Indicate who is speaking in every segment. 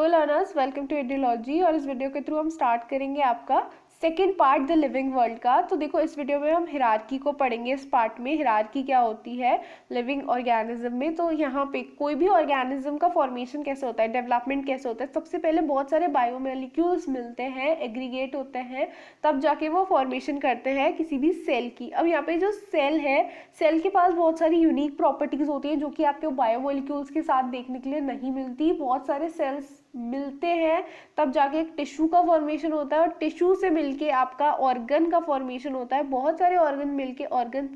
Speaker 1: Hello learners, welcome to एडियोलॉजी। और इस वीडियो के थ्रू हम स्टार्ट करेंगे आपका second part the living world का। तो देखो, इस वीडियो में हम हिरार्की को पढ़ेंगे। इस पार्ट में हिरार्की क्या होती है लिविंग ऑर्गेनिज्म में। तो यहाँ पे कोई भी ऑर्गेनिज्म का फॉर्मेशन कैसे होता है, डेवलपमेंट कैसे होता है। सबसे पहले बहुत सारे बायोमोलिक्यूल्स मिलते हैं, एग्रीगेट होते हैं, तब जाके वो फॉर्मेशन करते हैं किसी भी सेल की। अब यहाँ पे जो सेल है, सेल के पास बहुत सारी यूनिक प्रॉपर्टीज होती हैं जो कि आपके बायोमोलिक्यूल्स के साथ देखने के लिए नहीं मिलती। बहुत सारे सेल्स मिलते हैं तब जाके एक टिश्यू का फॉर्मेशन होता है, और टिश्यू से मिलके आपका ऑर्गन का फॉर्मेशन होता है। बहुत सारे ऑर्गन मिलके ऑर्गन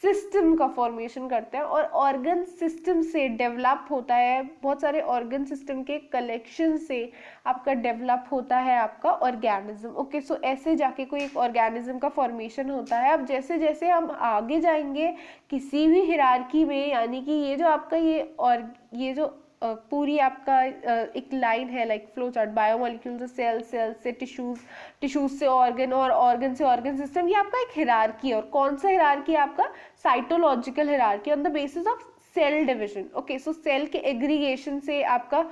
Speaker 1: सिस्टम का फॉर्मेशन करते हैं, और ऑर्गन सिस्टम से डेवलप होता है। बहुत सारे ऑर्गन सिस्टम के कलेक्शन से आपका डेवलप होता है आपका ऑर्गेनिज्म। ओके, सो ऐसे जाके कोई एक ऑर्गेनिज्म का फॉर्मेशन होता है। अब जैसे जैसे हम आगे जाएंगे किसी भी हिरार्की में, यानी कि ये जो आपका ये जो पूरी आपका एक लाइन है, लाइक फ्लो चार्ट, बायोमोलिक्यूल से सेल, सेल से टिश्यूज, टिश्यूज से ऑर्गन, और ऑर्गन से ऑर्गन सिस्टम। ये आपका एक हिरार्की है। और कौन सा हिरार्की है आपका? Cytological hierarchy on the basis of cell division. Okay, so cell के एग्रीगेशन से आपका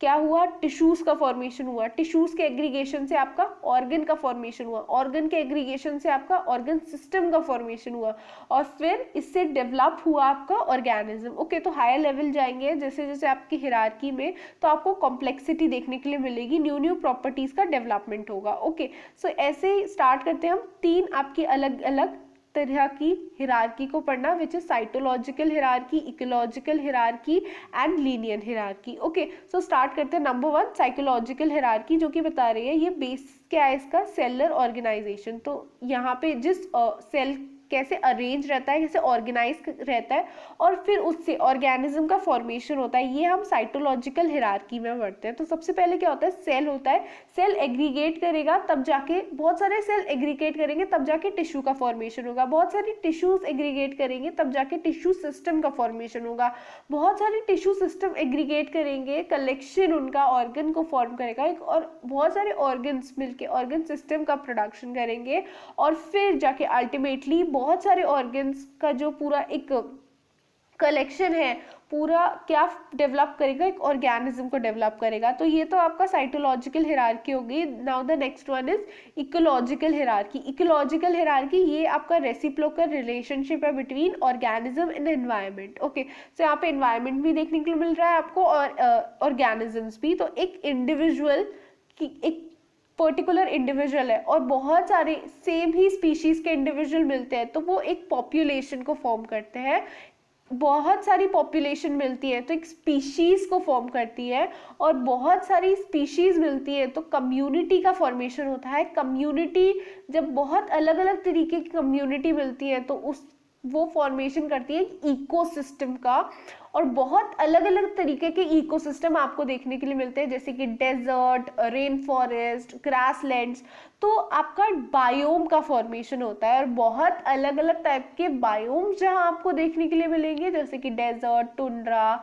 Speaker 1: क्या हुआ? टिश्यूज का फॉर्मेशन हुआ। टिश्यूज के एग्रीगेशन से आपका ऑर्गन का फॉर्मेशन हुआ। ऑर्गन के एग्रीगेशन से आपका ऑर्गन सिस्टम का फॉर्मेशन हुआ, और फिर इससे डेवलप हुआ आपका ऑर्गेनिज्म। ओके, तो हायर लेवल जाएंगे जैसे जैसे आपकी हिरार्की में, तो आपको कॉम्प्लेक्सिटी देखने के लिए मिलेगी, न्यू न्यू प्रॉपर्टीज का डेवलपमेंट होगा। ओके, सो ऐसे ही स्टार्ट करते हैं हम तीन आपकी अलग अलग तरह की हिरार्की को पढ़ना, which is cytological hierarchy, ecological hierarchy and linear hierarchy. Okay, so start करते हैं। नंबर 1, साइकोलॉजिकल हिरार्की, जो कि बता रही है ये बेस क्या है इसका? Cellular organization. तो यहाँ पे जिस सेल कैसे अरेंज रहता है, कैसे ऑर्गेनाइज रहता है, और फिर उससे ऑर्गेनिज्म का फॉर्मेशन होता है, ये हम साइटोलॉजिकल हिरार्की में पढ़ते हैं। तो सबसे पहले क्या होता है? सेल होता है। सेल एग्रीगेट करेगा, तब जाके बहुत सारे सेल एग्रीगेट करेंगे, तब जाके टिश्यू का फॉर्मेशन होगा। बहुत सारी टिश्यूज एग्रीगेट करेंगे, तब जाके टिश्यू सिस्टम का फॉर्मेशन होगा। बहुत सारे टिश्यू सिस्टम एग्रीगेट करेंगे, कलेक्शन उनका ऑर्गन को फॉर्म करेगा, और बहुत सारे ऑर्गन्स मिलके ऑर्गन सिस्टम का प्रोडक्शन करेंगे, और फिर जाके अल्टीमेटली बहुत सारे ऑर्गन्स का जो पूरा एक कलेक्शन है, पूरा क्या डेवलप करेगा? एक ऑर्गेनिज्म को डेवलप करेगा। तो ये तो आपका साइटोलॉजिकल हिरार्की हो गई। Now the next one is ecological hierarchy. Ecological hierarchy ये आपका रेसिप्रोकल रिलेशनशिप है between organism and environment. Okay, तो यहाँ पे एनवायरनमेंट भी देखने को मिल रहा है आपको, और ऑर्गेनिजम्स भी। तो एक इंडिविजुअल की एक पर्टिकुलर इंडिविजुअल है, और बहुत सारे सेम ही स्पीशीज के इंडिविजुअल मिलते हैं, तो वो एक पॉपुलेशन को फॉर्म करते हैं। बहुत सारी पॉपुलेशन मिलती है तो एक स्पीशीज को फॉर्म करती है, और बहुत सारी स्पीशीज मिलती है तो कम्युनिटी का फॉर्मेशन होता है। कम्युनिटी, जब बहुत अलग अलग तरीके की कम्युनिटी मिलती है तो वो फॉर्मेशन करती है इकोसिस्टम का। और बहुत अलग अलग तरीके के इकोसिस्टम आपको देखने के लिए मिलते हैं, जैसे कि डेजर्ट, रेन फॉरेस्ट, ग्रासलैंड्स। तो आपका बायोम का फॉर्मेशन होता है, और बहुत अलग अलग टाइप के बायोम्स जहां आपको देखने के लिए मिलेंगे, जैसे कि डेजर्ट, टुंड्रा,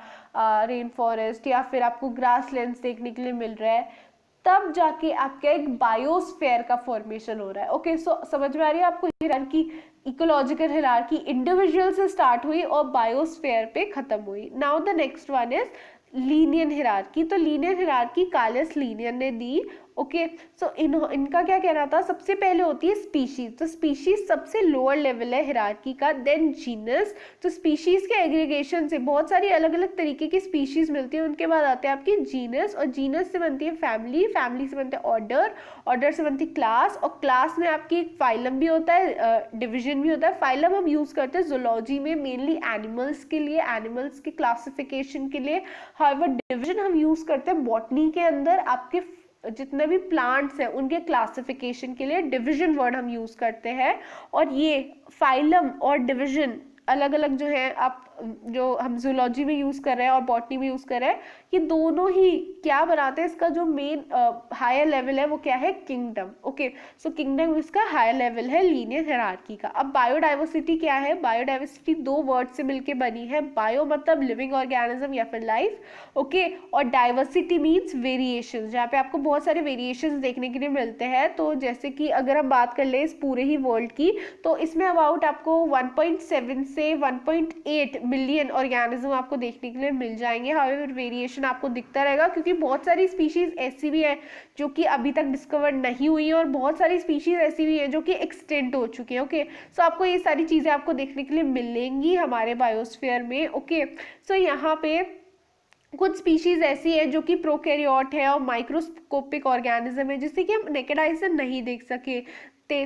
Speaker 1: रेन फॉरेस्ट, या फिर आपको ग्रासलैंड्स देखने के लिए मिल रहा है। तब जाके आपका एक बायोस्फीयर का फॉर्मेशन हो रहा है। ओके, सो समझ में आ रही है आपको हिरार्की? इकोलॉजिकल हिरार्की इंडिविजुअल से स्टार्ट हुई और बायोस्फीयर पे खत्म हुई। Now the next one is linear hierarchy. तो लीनियर हिरार्की कार्लस लीनियर ने दी। ओके, सो इनका क्या कहना था? सबसे पहले होती है स्पीशीज। तो स्पीशीज सबसे लोअर लेवल है हिरार्की का, देन जीनस। तो स्पीशीज के एग्रीगेशन से बहुत सारी अलग अलग तरीके की स्पीशीज मिलती है, उनके बाद आते हैं आपकी जीनस, और जीनस से बनती है फैमिली, फैमिली से बनते हैं ऑर्डर, ऑर्डर से बनती है क्लास, और क्लास में आपकी एक फाइलम भी होता है, डिविजन भी होता है। फाइलम हम यूज करते हैं जूलॉजी में मेनली एनिमल्स के लिए, एनिमल्स के क्लासिफिकेशन के लिए। हाउएवर डिविजन हम यूज करते हैं बॉटनी के अंदर, आपके जितने भी प्लांट्स हैं उनके क्लासिफिकेशन के लिए डिवीजन वर्ड हम यूज करते हैं। और ये फाइलम और डिवीजन अलग अलग जो है, आप जो हम जूलॉजी में यूज कर रहे हैं और बॉटनी में यूज कर रहे हैं, ये दोनों ही क्या बनाते हैं? इसका जो मेन हायर लेवल है वो क्या है? किंगडम। ओके, सो किंगडम इसका हायर लेवल है लीनियर हिरार्की का। अब बायोडाइवर्सिटी क्या है? बायोडाइवर्सिटी दो वर्ड से मिलके बनी है। बायो मतलब लिविंग ऑर्गेनिज्म या फिर लाइफ, ओके, और डाइवर्सिटी मीन्स वेरिएशन, जहाँ पे आपको बहुत सारे वेरिएशन देखने के लिए मिलते हैं। तो जैसे कि अगर हम बात कर ले इस पूरे ही वर्ल्ड की, तो इसमें अबाउट आपको 1.7 से 1.8 मिलियन ऑर्गेनिज्म आपको देखने के लिए मिल जाएंगे। हाउएवर वेरिएशन आपको दिखता रहेगा, क्योंकि बहुत सारी स्पीशीज ऐसी भी है जो कि अभी तक डिस्कवर नहीं हुई है और बहुत सारी स्पीशीज ऐसी भी है जो कि एक्सटेंट हो चुकी है। ओके, सो आपको ये सारी चीज़ें आपको देखने के लिए मिलेंगी हमारे बायोस्फीयर में। ओके, सो यहाँ पे कुछ स्पीशीज ऐसी है जो कि प्रोकैरियोट है और माइक्रोस्कोपिक ऑर्गेनिज्म है जिससे कि हम नेकेड आई से नहीं देख सके।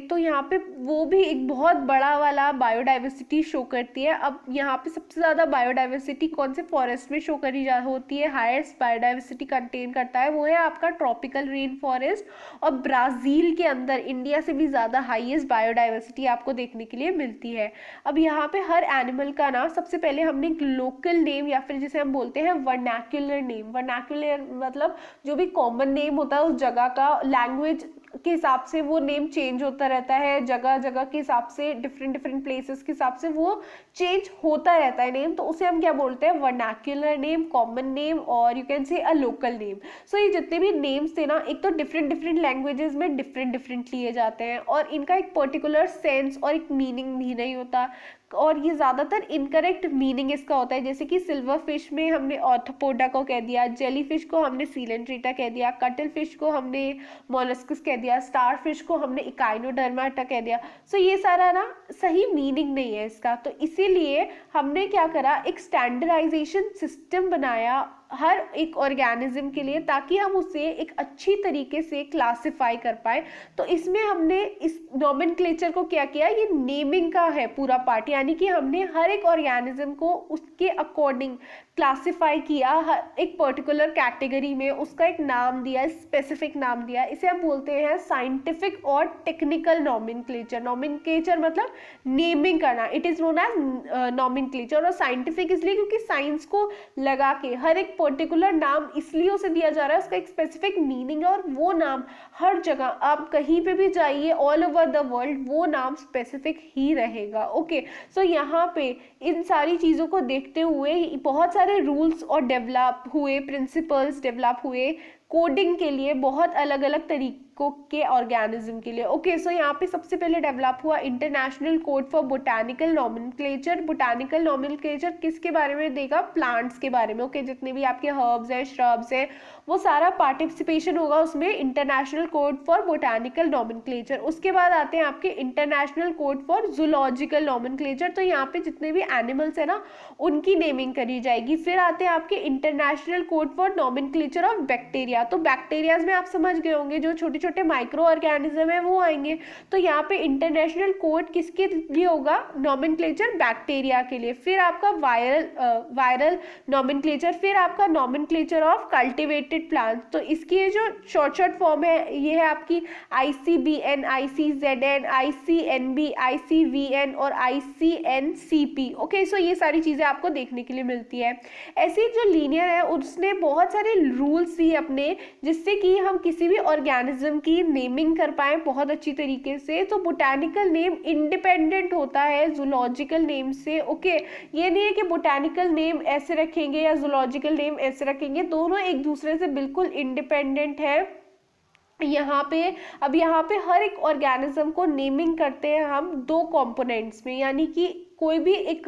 Speaker 1: तो यहाँ पे वो भी एक बहुत बड़ा वाला बायोडाइवर्सिटी शो करती है। अब यहाँ पे सबसे ज़्यादा बायोडाइवर्सिटी कौन से फॉरेस्ट में शो करी जा होती है, हाईएस्ट बायोडाइवर्सिटी कंटेन करता है, वो है आपका ट्रॉपिकल रेन फॉरेस्ट। और ब्राज़ील के अंदर इंडिया से भी ज़्यादा हाईएस्ट बायोडाइवर्सिटी आपको देखने के लिए मिलती है। अब यहाँ पे हर एनिमल का ना सबसे पहले हमने एक लोकल नेम या फिर जिसे हम बोलते हैं वर्नाक्यूलर नेम। वर्नाक्यूलर मतलब जो भी कॉमन नेम होता है उस जगह का, लैंग्वेज के हिसाब से वो नेम चेंज होता रहता है, जगह जगह के हिसाब से, डिफरेंट डिफरेंट प्लेसेस के हिसाब से वो चेंज होता रहता है नेम। तो उसे हम क्या बोलते हैं, वर्नाक्यूलर नेम, कॉमन नेम और you can say a local name. सो ये जितने भी नेम्स थे ना, एक तो डिफरेंट डिफरेंट लैंग्वेजेस में डिफरेंट डिफरेंट लिए जाते हैं और इनका एक पर्टिकुलर सेंस और एक मीनिंग भी नहीं होता और ये ज़्यादातर इनकरेक्ट मीनिंग इसका होता है। जैसे कि सिल्वर फिश में हमने ऑर्थोपोडा को कह दिया, जेली फिश को हमने सीलेंट्रेटा कह दिया, कटल फिश को हमने मोलस्कस कह दिया, स्टार फिश को हमने इकाइनोडर्माटा कह दिया। सो ये सारा ना सही मीनिंग नहीं है इसका, तो इसीलिए हमने क्या करा, एक स्टैंडर्डाइजेशन सिस्टम बनाया हर एक ऑर्गेनिज्म के लिए ताकि हम उसे एक अच्छी तरीके से क्लासिफाई कर पाए। तो इसमें हमने इस नॉमेनक्लेचर को क्या किया, ये नेमिंग का है पूरा पार्ट, यानी कि हमने हर एक ऑर्गेनिज्म को उसके अकॉर्डिंग क्लासिफाई किया, हर एक पर्टिकुलर कैटेगरी में उसका एक नाम दिया, स्पेसिफिक नाम दिया। इसे हम बोलते हैं साइंटिफिक और टेक्निकल नॉमेनक्लेचर। नॉमेनक्लेचर मतलब नेमिंग करना, it is known as nomenclature. और साइंटिफिक इसलिए क्योंकि साइंस को लगा के हर एक पर्टिकुलर नाम इसलिए उसे दिया जा रहा है, उसका एक स्पेसिफिक मीनिंग है और वो नाम हर जगह आप कहीं पे भी जाइए ऑल ओवर द वर्ल्ड वो नाम स्पेसिफिक ही रहेगा। ओके, सो यहाँ पे इन सारी चीज़ों को देखते हुए बहुत सारे रूल्स और डेवलप हुए, प्रिंसिपल्स डेवलप हुए कोडिंग के लिए, बहुत अलग अलग तरीकों के ऑर्गेनिज्म के लिए। ओके, सो यहाँ पे सबसे पहले डेवलप हुआ international code for botanical nomenclature. Botanical nomenclature किसके बारे में देगा, प्लांट्स के बारे में। ओके, जितने भी आपके हर्ब्स हैं, श्रब्स हैं, वो सारा पार्टिसिपेशन होगा उसमें international code for botanical nomenclature. उसके बाद आते हैं आपके international code for zoological nomenclature. तो यहाँ पे जितने भी एनिमल्स है ना उनकी नेमिंग करी जाएगी। फिर आते हैं आपके international code for nomenclature of bacteria. तो बैक्टीरियाज में आप समझ गए होंगे जो छोटे छोटे माइक्रो ऑर्गेनिज्म है वो आएंगे। तो यहाँ पे इंटरनेशनल कोड किसके लिए होगा, नॉमेनक्लेचर बैक्टीरिया के लिए। फिर आपका वायरल नॉमेनक्लेचर, फिर आपका नॉमेनक्लेचर ऑफ कल्टिवेटेड प्लांट्स। तो इसकी जो शॉर्ट फॉर्म है ये है आपकी ICBN, ICZN, ICNB, ICVN और ICNCP। ओके, सो ये सारी चीज़ें आपको देखने के लिए मिलती है। ऐसी जो लीनियर है उसने बहुत सारे रूल्स दिए अपने, जिससे कि हम किसी भी ऑर्गेनिज्म की नेमिंग कर पाए बहुत अच्छी तरीके से। तो बोटानिकल नेम इंडिपेंडेंट होता है जूलॉजिकल नेम से। ओके, ये नहीं है कि बोटानिकल नेम ऐसे रखेंगे या जूलॉजिकल नेम ऐसे रखेंगे, दोनों एक दूसरे से बिल्कुल इंडिपेंडेंट है। यहाँ पे हर एक ऑर्गेनिज्म को नेमिंग करते हैं हम दो कंपोनेंट्स में, यानी कि कोई भी एक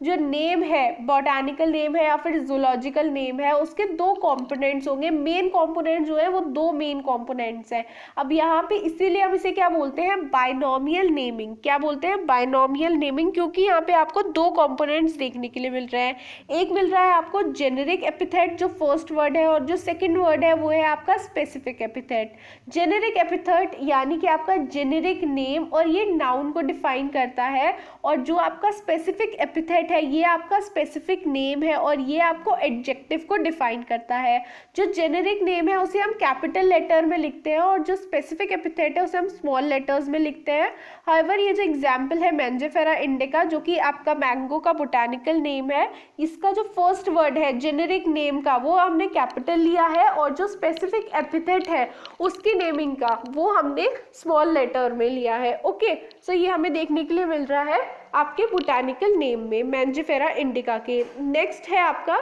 Speaker 1: जो नेम है, बॉटैनिकल नेम है या फिर जूलॉजिकल नेम है, उसके दो कंपोनेंट्स होंगे। मेन कंपोनेंट जो है वो दो मेन कंपोनेंट्स हैं। अब यहाँ पे इसीलिए हम इसे क्या बोलते हैं, बाइनोमियल नेमिंग। क्या बोलते हैं, बाइनोमियल नेमिंग, क्योंकि यहाँ पे आपको दो कंपोनेंट्स देखने के लिए मिल रहे हैं। एक मिल रहा है आपको जेनेरिक एपिथेट जो फर्स्ट वर्ड है, और जो सेकेंड वर्ड है वो है आपका स्पेसिफिक एपिथेट। जेनेरिक एपिथेट यानी कि आपका जेनेरिक नेम, और ये नाउन को डिफाइन करता है, और जो आपका स्पेसिफिक एपिथेट है ये आपका स्पेसिफिक नेम है और ये आपको एडजेक्टिव को डिफाइन करता है। जो जेनेरिक नेम है उसे हम कैपिटल लेटर में लिखते हैं और जो स्पेसिफिक एपिथेट है उसे हम स्मॉल लेटर्स में लिखते हैं। हाउएवर ये जो एग्जांपल है मैंजिफेरा इंडिका जो कि आपका मैंगो का बोटानिकल नेम है, इसका जो फर्स्ट वर्ड है जेनेरिक नेम का वो हमने कैपिटल लिया है, और जो स्पेसिफिक एपिथेट है उसकी नेमिंग का वो हमने स्मॉल लेटर में लिया है। ओके, सो ये हमें देखने के लिए मिल रहा है आपके बोटानिकल नेम में मैंजिफेरा इंडिका के। नेक्स्ट है आपका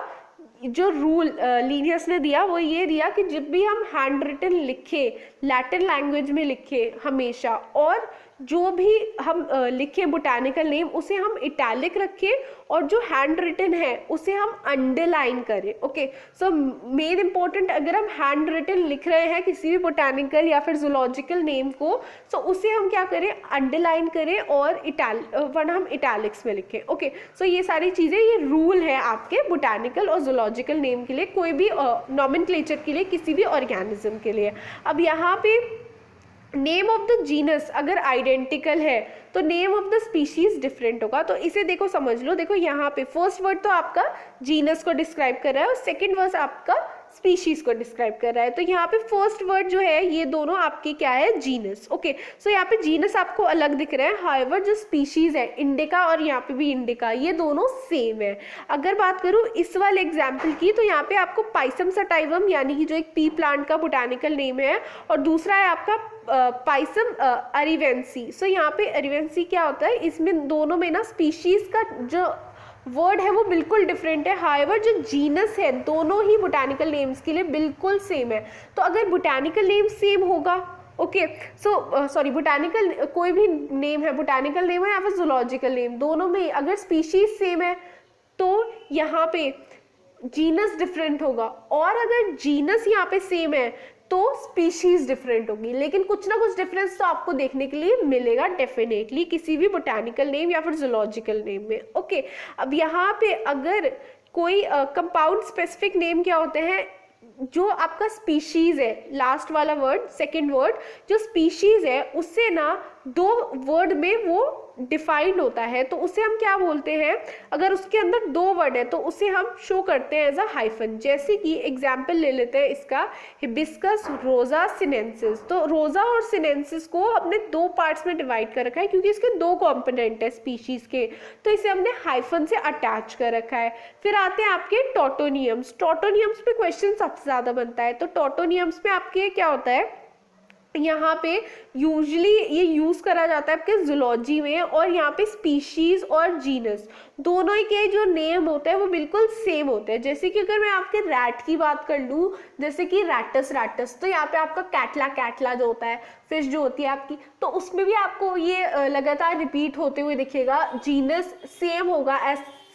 Speaker 1: जो रूल लीनियस ने दिया, वो ये दिया कि जब भी हम हैंड रिटन लिखे, लैटिन लैंग्वेज में लिखे हमेशा, और जो भी हम लिखे बोटानिकल नेम उसे हम इटैलिक रखें और जो हैंड रिटन है उसे हम अंडरलाइन करें। ओके, सो मेन इंपॉर्टेंट, अगर हम हैंड रिटन लिख रहे हैं किसी भी बोटानिकल या फिर जूलॉजिकल नेम को, सो उसे हम क्या करें, अंडरलाइन करें और वरना हम इटैलिक्स में लिखें। ओके, सो ये सारी चीज़ें, ये रूल है आपके बोटानिकल और जूलॉजिकल नेम के लिए, कोई भी नॉमेनक्लेचर के लिए, किसी भी ऑर्गेनिज्म के लिए। अब यहाँ पे नेम ऑफ द जीनस अगर आइडेंटिकल है तो name of the species different होगा। तो इसे देखो, समझ लो, देखो यहाँ पे फर्स्ट वर्ड तो आपका जीनस को डिस्क्राइब कर रहा है और सेकंड वर्ड आपका स्पीशीज को डिस्क्राइब कर रहा है। तो यहाँ पे फर्स्ट वर्ड जो है ये दोनों आपके क्या है, जीनस। ओके, सो यहाँ पे जीनस आपको अलग दिख रहा है, हाउएवर जो स्पीशीज है इंडिका और यहाँ पे भी इंडिका, ये दोनों सेम है। अगर बात करूँ इस वाले एग्जाम्पल की, तो यहाँ पे आपको पाइसम सटाइवम यानी कि जो एक पी प्लांट का बोटानिकल नेम है, और दूसरा है आपका पाइसम अरिवेंसी। सो यहाँ पे अरिवेंसी क्या होता है, इसमें दोनों में ना स्पीशीज का जो वर्ड है वो बिल्कुल डिफरेंट है, हाउएवर जो जीनस है दोनों ही बोटानिकल नेम्स के लिए बिल्कुल सेम है। तो अगर बोटानिकल नेम सेम होगा, ओके, सो सॉरी, बोटानिकल कोई भी नेम है, बोटानिकल नेम है या फिर जूलॉजिकल नेम, दोनों में अगर स्पीशीज सेम है तो यहाँ पे जीनस डिफरेंट होगा, और अगर जीनस यहाँ पे सेम है तो स्पीशीज डिफरेंट होगी। लेकिन कुछ ना कुछ डिफरेंस तो आपको देखने के लिए मिलेगा डेफिनेटली किसी भी बोटानिकल नेम या फिर जूलॉजिकल नेम में। ओके, अब यहाँ पे अगर कोई कंपाउंड स्पेसिफिक नेम क्या होते हैं, जो आपका स्पीशीज है, लास्ट वाला वर्ड, सेकंड वर्ड जो स्पीशीज है उससे ना दो वर्ड में वो डिफाइंड होता है, तो उसे हम क्या बोलते हैं, अगर उसके अंदर दो वर्ड है तो उसे हम शो करते हैं एज अ हाइफन। जैसे कि एग्जाम्पल ले लेते हैं इसका, हिबिस्कस रोजा सिनेंसिस। तो रोजा और सिनेंसिस को हमने दो पार्ट्स में डिवाइड कर रखा है क्योंकि इसके दो कॉम्पोनेंट है स्पीशीज के, तो इसे हमने हाइफन से अटैच कर रखा है। फिर आते हैं आपके टॉटोनियम्स। टॉटोनियम्स पे क्वेश्चन सबसे ज़्यादा बनता है, तो टॉटोनियम्स में आपके क्या होता है, यहाँ पे यूजली ये यूज़ करा जाता है आपके जूलॉजी में, और यहाँ पे स्पीशीज और जीनस दोनों ही के जो नेम होते हैं वो बिल्कुल सेम होते हैं। जैसे कि अगर मैं आपके रैट की बात कर लूँ, जैसे कि रैटस रैटस, तो यहाँ पे आपका कैटला कैटला जो होता है, फिश जो होती है आपकी, तो उसमें भी आपको ये लगातार रिपीट होते हुए दिखेगा, जीनस सेम होगा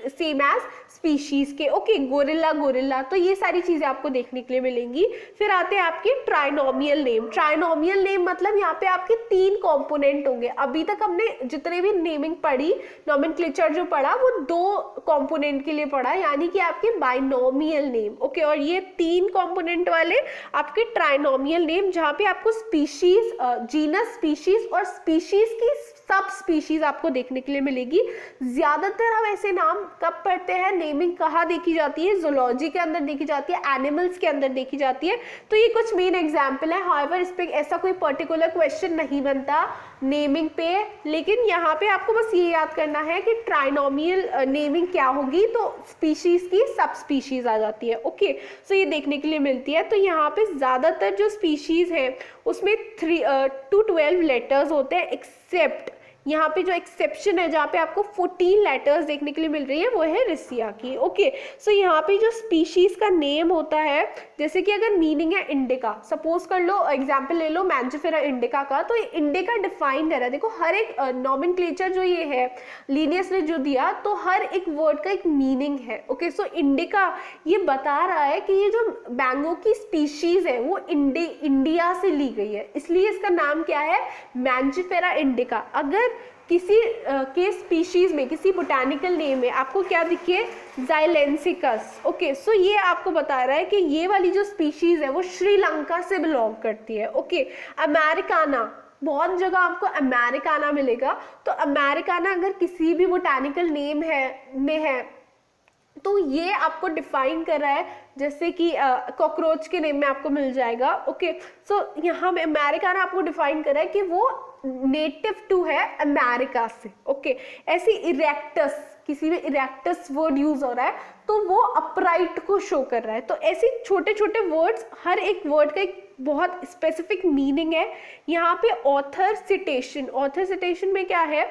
Speaker 1: सेम एज स्पीशीज के। ओके, गोरिल्ला गोरिल्ला, तो ये सारी चीजें आपको देखने के लिए मिलेंगी। फिर आते हैं आपके ट्राइनोमियल नेम। ट्राइनोमियल नेम मतलब यहाँ पे आपके तीन कंपोनेंट होंगे। अभी तक हमने जितने भी नेमिंग पढ़ी, नॉमेनक्लेचर जो पढ़ा, वो दो कंपोनेंट के लिए पढ़ा, यानी कि आपके बाइनोमियल नेम। ओके, और ये तीन कंपोनेंट वाले आपके ट्राइनोमियल नेम, जहाँ पे आपको स्पीशीज, जीनस, स्पीशीज और स्पीशीज की सब स्पीशीज आपको देखने के लिए मिलेगी। ज्यादातर हम ऐसे नाम कब पढ़ते हैं, नेमिंग कहाँ देखी जाती है, जूलॉजी के अंदर देखी जाती है, एनिमल्स के अंदर देखी जाती है। तो ये कुछ मेन एग्जाम्पल है, हाउएवर इस पे ऐसा कोई पर्टिकुलर क्वेश्चन नहीं बनता नेमिंग पे, लेकिन यहाँ पे आपको बस ये याद करना है कि ट्राइनोमियल नेमिंग क्या होगी, तो स्पीशीज की सब स्पीशीज आ जाती है। ओके, सो ये देखने के लिए मिलती है। तो यहाँ पे ज्यादातर जो स्पीशीज है उसमें 3 to 12 लेटर्स होते हैं, एक्सेप्ट यहाँ पे जो एक्सेप्शन है जहाँ पे आपको 14 लेटर्स देखने के लिए मिल रही है वो है रिसिया की। ओके, सो यहाँ पे जो स्पीशीज का नेम होता है, जैसे कि अगर मीनिंग है इंडिका, सपोज कर लो, एग्जांपल ले लो मैंजिफेरा इंडिका का, तो ये इंडिका डिफाइन कर रहा है। देखो हर एक नॉमेनक्लेचर जो ये है लिनियस ने जो दिया, तो हर एक वर्ड का एक मीनिंग है। ओके, सो इंडिका ये बता रहा है कि ये जो बैंगो की स्पीशीज है वो इंडिया से ली गई है, इसलिए इसका नाम क्या है, मैंजिफेरा इंडिका। अगर किसी के स्पीशीज में, किसी बोटानिकल नेम में आपको क्या दिखे, ज़ाइलेंसिकस। ओके, सो ये आपको बता रहा है कि ये वाली जो स्पीशीज है वो श्रीलंका से बिलोंग करती है। ओके, अमेरिकाना, बहुत जगह आपको अमेरिकाना मिलेगा, तो अमेरिकाना अगर किसी भी बोटानिकल नेम है तो ये आपको डिफाइन कर रहा है, जैसे कि कॉकरोच के नेम में आपको मिल जाएगा। ओके, सो यहाँ में अमेरिकाना आपको डिफाइन कर रहा है कि वो नेटिव टू है अमेरिका से। ओके, ऐसे इरेक्टस, किसी में इरेक्टस वर्ड यूज हो रहा है तो वो अपराइट को शो कर रहा है। तो ऐसे छोटे छोटे वर्ड्स, हर एक वर्ड का एक बहुत स्पेसिफिक मीनिंग है। यहाँ पे ऑथर सिटेशन में क्या है,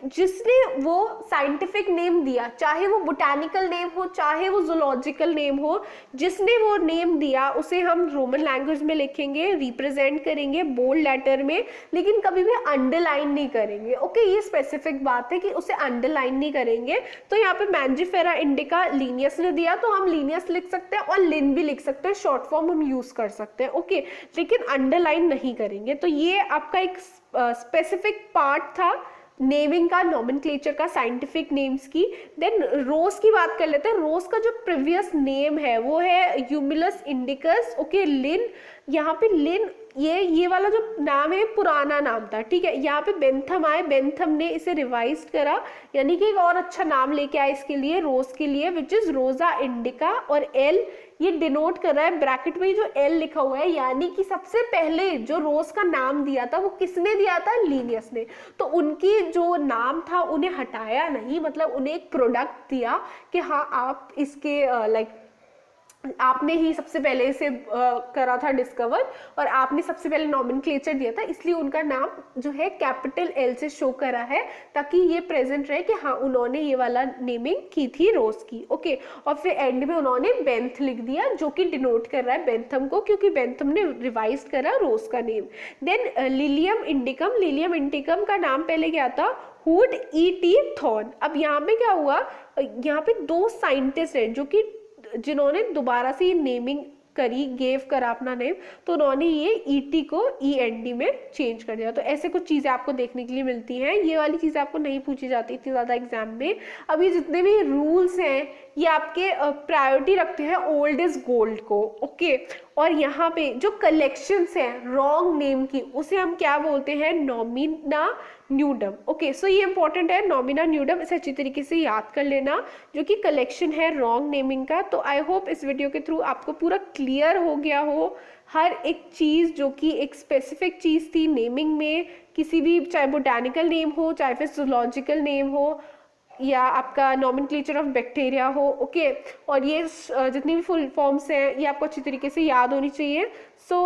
Speaker 1: जिसने वो साइंटिफिक नेम दिया, चाहे वो बोटानिकल नेम हो चाहे वो जूलॉजिकल नेम हो, जिसने वो नेम दिया उसे हम रोमन लैंग्वेज में लिखेंगे, रिप्रेजेंट करेंगे बोल्ड लेटर में, लेकिन कभी भी अंडरलाइन नहीं करेंगे। ओके, ये स्पेसिफिक बात है कि उसे अंडरलाइन नहीं करेंगे। तो यहाँ पे मैंजिफेरा इंडिका लिनियस ने दिया तो हम लिनियस लिख सकते हैं और लिन भी लिख सकते हैं, शॉर्ट फॉर्म हम यूज कर सकते हैं। ओके, लेकिन अंडरलाइन नहीं करेंगे। तो ये आपका एक स्पेसिफिक पार्ट था नेमिंग का, नॉमेनक्लेचर का, साइंटिफिक नेम्स की। देन रोज की बात कर लेते हैं। रोज का जो प्रीवियस नेम है वो है यूमिलस इंडिकस। ओके, लिन, यहाँ पे लिन ये वाला जो नाम है पुराना नाम था, ठीक है। यहाँ पे बेंथम आए, बेंथम ने इसे रिवाइज करा, यानी कि एक और अच्छा नाम लेके आए इसके लिए, रोज के लिए, विच इज रोजा इंडिका। और एल ये डिनोट कर रहा है, ब्रैकेट में जो एल लिखा हुआ है, यानी कि सबसे पहले जो रोज का नाम दिया था वो किसने दिया था, लिनियस ने। तो उनकी जो नाम था उन्हें हटाया नहीं, मतलब उन्हें एक प्रोडक्ट दिया कि हाँ आप इसके आपने ही सबसे पहले इसे करा था डिस्कवर, और आपने सबसे पहले नॉमेनक्लेचर दिया था, इसलिए उनका नाम जो है कैपिटल एल से शो करा है, ताकि ये प्रेजेंट रहे कि हाँ उन्होंने ये वाला नेमिंग की थी रोज की। ओके, और फिर एंड में उन्होंने बेंथ लिख दिया, जो कि डिनोट कर रहा है बेंथम को, क्योंकि बेंथम ने रिवाइज करा रोज का नेम। देन लिलियम इंडिकम का नाम पहले क्या था, हुड ई टी थॉर्न। अब यहाँ पे क्या हुआ, यहाँ पे दो साइंटिस्ट हैं जो कि जिन्होंने दोबारा से ये नेमिंग करी, गेव करा अपना नेम, तो उन्होंने ये ईटी को ईएनडी में चेंज कर दिया। तो ऐसे कुछ चीज़ें आपको देखने के लिए मिलती हैं। ये वाली चीज़ें आपको नहीं पूछी जाती इतनी ज़्यादा एग्जाम में। अब ये जितने भी रूल्स हैं ये आपके प्रायोरिटी रखते हैं ओल्ड इज गोल्ड को। ओके, और यहाँ पे जो कलेक्शंस हैं रॉन्ग नेम की, उसे हम क्या बोलते हैं, नॉमिना न्यूडम। ओके, सो ये इंपॉर्टेंट है, नॉमिना न्यूडम, इसे अच्छी तरीके से याद कर लेना, जो कि कलेक्शन है रॉन्ग नेमिंग का। तो आई होप इस वीडियो के थ्रू आपको पूरा क्लियर हो गया हो हर एक चीज़ जो कि एक स्पेसिफिक चीज़ थी नेमिंग में, किसी भी, चाहे बोटानिकल नेम हो, चाहे फिर जूलॉजिकल नेम हो, या आपका नॉमेनक्लेचर ऑफ बैक्टीरिया हो। ओके, और ये जितनी भी फुल फॉर्म्स हैं ये आपको अच्छी तरीके से याद होनी चाहिए। सो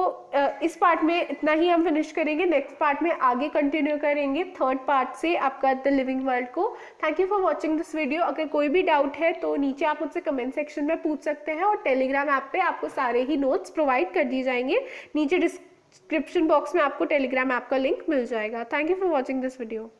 Speaker 1: इस पार्ट में इतना ही हम फिनिश करेंगे। नेक्स्ट पार्ट में आगे कंटिन्यू करेंगे थर्ड पार्ट से आपका द लिविंग वर्ल्ड को। Thank you for watching this video. अगर कोई भी डाउट है तो नीचे आप मुझसे कमेंट सेक्शन में पूछ सकते हैं, और टेलीग्राम ऐप पे आपको सारे ही नोट्स प्रोवाइड कर दिए जाएंगे। नीचे डिस्क्रिप्शन बॉक्स में आपको टेलीग्राम ऐप का लिंक मिल जाएगा। Thank you for watching this video.